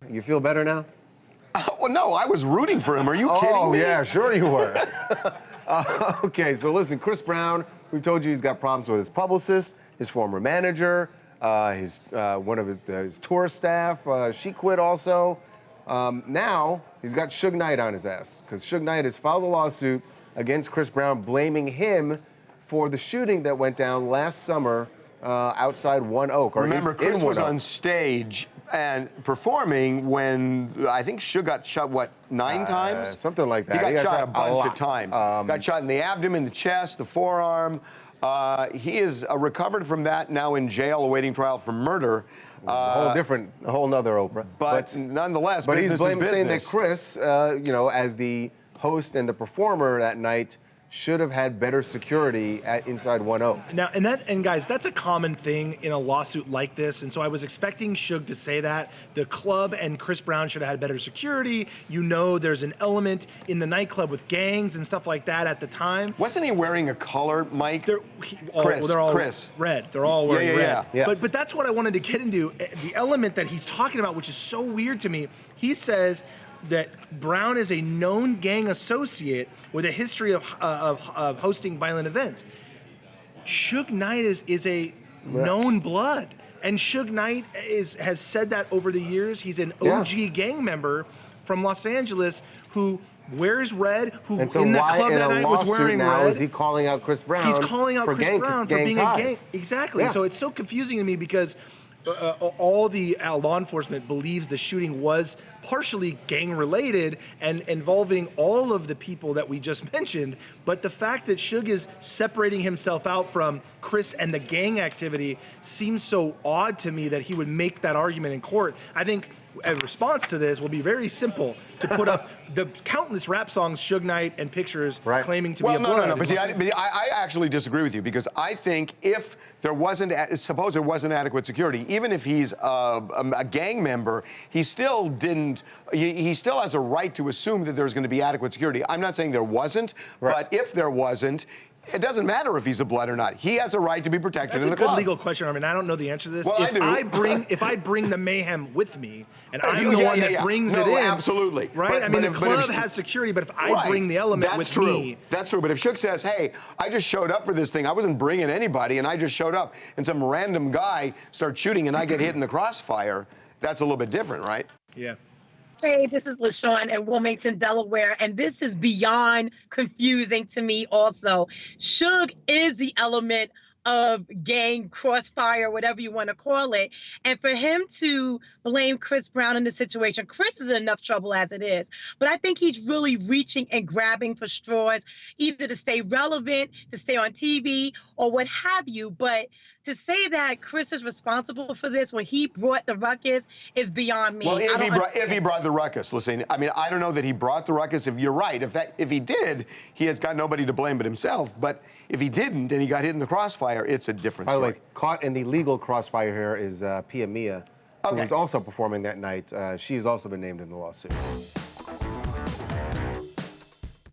You feel better now? Well, no, I was rooting for him. Are you kidding me? Oh, yeah, sure you were. Okay, so listen, Chris Brown, we told you he's got problems with his publicist, his former manager, one of his tour staff. She quit also. Now, he's got Suge Knight on his ass, because Suge Knight has filed a lawsuit against Chris Brown, blaming him for the shooting that went down last summer outside One Oak. Remember, Chris was on stage and performing when I think Suge got shot, what, 9 times? Something like that. He got shot a bunch of times. Got shot in the abdomen, the chest, the forearm. He is recovered from that, now in jail awaiting trial for murder. A whole nother Oprah. But nonetheless, but he's saying that Chris, you know, as the host and the performer that night, should have had better security inside One Oak. Now, and guys, that's a common thing in a lawsuit like this, and so I was expecting Suge to say that. The club and Chris Brown should have had better security. You know, there's an element in the nightclub with gangs and stuff like that at the time. Wasn't he wearing a color, Mike? They're all red. They're all wearing red. Yes. But that's what I wanted to get into. The element that he's talking about, which is so weird to me, he says that Brown is a known gang associate with a history of hosting violent events. Suge Knight is a known blood, and Suge Knight has said that over the years. He's an OG gang member from Los Angeles who wears red, who in the club that night was wearing now red. Is he calling out Chris Brown? He's calling out Chris Brown for being a gang. Exactly. Yeah. So it's so confusing to me because all the law enforcement believes the shooting was partially gang-related and involving all of the people that we just mentioned, but the fact that Suge is separating himself out from Chris and the gang activity seems so odd to me that he would make that argument in court. I think a response to this will be very simple: to put up the countless rap songs, Suge Knight, and pictures claiming to be a blood. No. But see, I actually disagree with you, because I think if there wasn't, suppose there wasn't adequate security, even if he's a gang member, he still didn't. He still has a right to assume that there's going to be adequate security. I'm not saying there wasn't, but if there wasn't, it doesn't matter if he's a blood or not. He has a right to be protected in the club. That's a good legal question. I mean, I don't know the answer to this. Well, if I bring the mayhem with me, and I'm the one that brings it in, absolutely, right? I mean, the club has security, but if I bring the element with me, that's true. But if Suge says, "Hey, I just showed up for this thing. I wasn't bringing anybody, and I just showed up," and some random guy starts shooting, and I get hit in the crossfire, that's a little bit different, right? Yeah. Hey, this is LaShawn at Wilmington, Delaware, and this is beyond confusing to me also. Suge is the element of gang crossfire, whatever you want to call it. And for him to blame Chris Brown in the situation, Chris is in enough trouble as it is. But I think he's really reaching and grabbing for straws, either to stay relevant, to stay on TV, or what have you. But to say that Chris is responsible for this when he brought the ruckus is beyond me. Well, if he brought the ruckus, listen, I mean, I don't know that he brought the ruckus. If you're right, if he did, he has got nobody to blame but himself. But if he didn't and he got hit in the crossfire, it's a different story. By the way, caught in the legal crossfire here is Pia Mia, who was also performing that night. She has also been named in the lawsuit.